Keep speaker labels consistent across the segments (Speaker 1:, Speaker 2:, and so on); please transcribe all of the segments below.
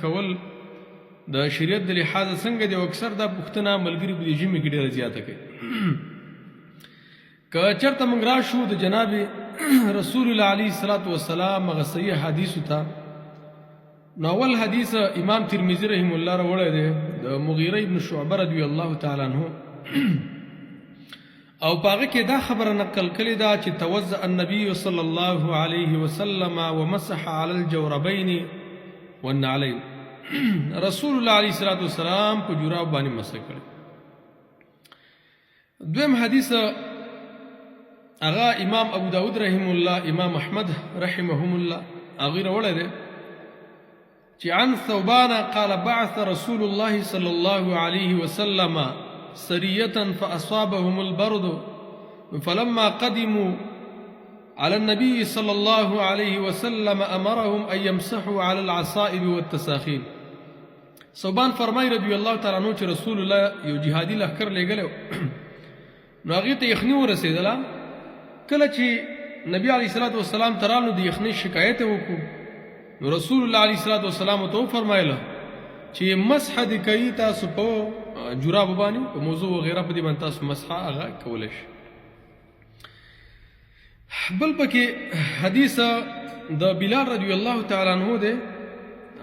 Speaker 1: کول د شریعت د لحاظه څنګه دی او اکثر دا پوښتنه ملګري په دې ژمي کې ډېره زیاته کوي. که چېرته موږ راشو د جناب رسول الله علیه الصلاة والسلام هغه صحیح حدیثو ته، نو اول حدیث امام ترمذي رحمه الله راوړی دی د مغیره ابن شعبه رضی الله تعالی عنه، او په هغه کې دا خبره نقل کړې ده چې توضأ النبي صلی الله علیه وسلم ومسح علی الجوربین والنعلین، رسول الله علیه الصلاة والسلام په جوراب باندې مسح کړی. دویم حدیث هغه امام ابو داود رحمه الله، امام احمد رحمهم الله هغه راوړی دی چې عن ثوبان قال بعث رسول الله صلى الله عليه وسلم سرية فأصابهم البرد فلما قدموا على النبي صلى الله عليه وسلم أمرهم أن يمسحوا على العصائب والتساخين. ثوبان فرمای رضی الله تعالی عنہ چې رسول الله یو جهادي لښکر لېږلی نو هغې ته یخني ورسېدله. کله چې نبی علیه الصلاة والسلام ته رالو د یخنۍ شکایت یې وکړو نو رسول الله علیه الصلاة والسلام ته وفرمایله چې مسح دې کوي تاسو په جرابو باندې په موضوع وغیره په دې باندې تاسو مسح هغه کولی شئ. بل پکې حدیث د بلال رضی الله تعالی عنه دی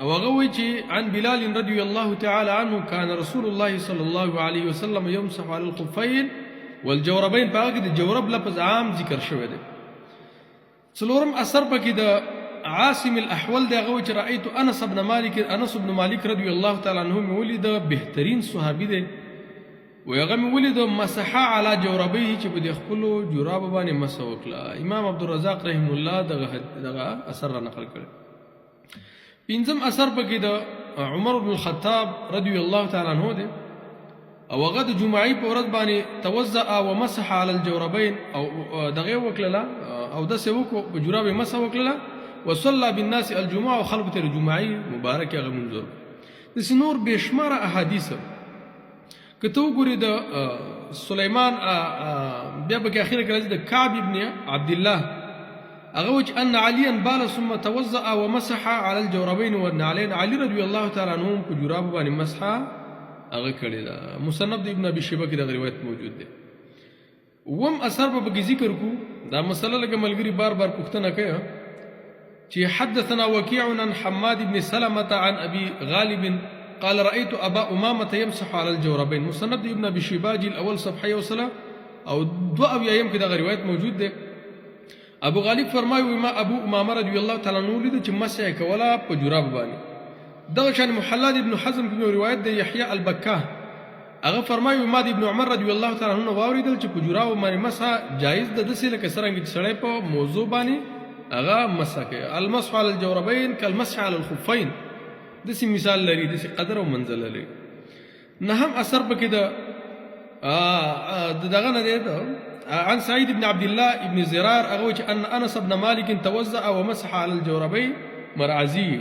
Speaker 1: او هغه وایي چې عن بلال رضی الله تعالی عنه كان رسول الله صلی الله علیه وسلم يمسح على الخفين والجوربین، په هغه کې د جورب لفظ عام ذکر شوی دی. څلورم اثر پکې د عاصم الاحول دی، هغه چې رأیت انس بن مالک رضی الله تعالی عنه مې ولید، بهترین صحابي دی، وایي هغه مې ولید مسح علی جوربیه چې په دې خپلو جرابو باندې مسح وکړه. امام عبدالرزاق رحمه الله دغه اثر را نقل کړی. پنځم اثر پکې د عمر بن الخطاب رضی الله تعالی عنه دی او هغه د جمعې په ورځ باندې توضأ ومسح على الجوربین او دغه وکړله او داسې وکړو په جرابې مسح وکړله وصلى بالناس الجمعه او خلکو ته د جمعې مبارکې هغه لمونځ وکړو. داسې نور بې شماره احادیث که ته وګورې د سلیمان بیا پکې اخره کې راځي د کعب ابن عبدالله هغه وایي چې ان علیا بال ثم توضأ ومسح على الجوربین والنعلین، علي رضی الله تعالی عنه په جرابو باندې مسح هغه کړی ده. مصنف د ابن ابي شيبه کې دغه روایت موجود دی. اووم اثر به پکې ذکر کو، دا مسله لکه ملګري بار بار پوښتنه کوي چې حدثنا وكيع عن حماد بن سلمة عن ابي غالب قال رأيت ابا امامه يمسح على الجوربين. مصنف د ابن ابي شيبه جلد اول صفحه وصله او 22 کې دغه روایت موجود دی. ابو غالب فرمایي ما ابو امامه رضی الله تعالی عنہ لید چې مسح کوله په جراب باندې. دغه شان محلاد ابن حزم کې روایت دی یحیی البکاه هغه فرمایي ما د ابن عمر رضی الله تعالی عنہ واوریدل چې په جرابو باندې مسح جایز ده، داسې لکه څرنګه چې سړی په موضوع باندې هغه مسح کوي. المسح على الجوربین كالمسح على الخفين، داسې مثال لري، داسې قدر او منزله لري. نهم اثر پکې دغه نه دی عن سعيد بن عبد الله بن زرار هغه چې ان انس بن مالك توضأ ومسح على الجوربين مرعزي.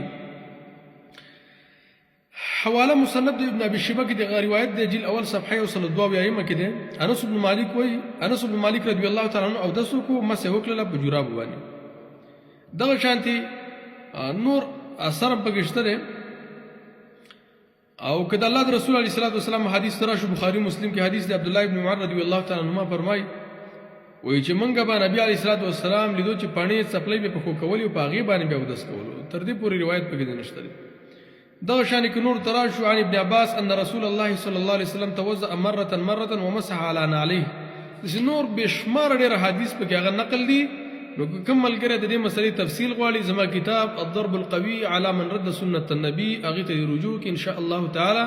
Speaker 1: حواله مصنف د ابن ابي شيبه کې د روایت د جلد اول صفحه او 22 کې ده. انس بن مالک رضی الله تعالی عنہ او دسو کو مسح وکړه په جراب باندې. دغه شانتي نور اثر پکې شته ده او کله الله رسول الله صلی الله علیه وسلم حدیث راشه بخاری مسلم کې حدیث د عبد الله ابن عمر رضی الله تعالی عنهما فرمای وایي چې مونږ به نبی علیه الصلاۃ والسلام لیدو چې پانی څپلې به په کولی او په هغې باندې به اودس کولو. تر دې پورې روایت پکې نشته ده. دغه شان کې نور تراشو عن ابن عباس ان رسول الله صلی الله علیه وسلم توضأ مرة ومسح على نعليه. داسې نور بې شماره ډېر حدیث پکې هغه نقل دي. نو کوم ملګری د دې مسلې تفصیل غواړي زما کتاب الضرب القوي على من رد سنة النبي هغې ته رجوع کې ان شاء الله تعالی.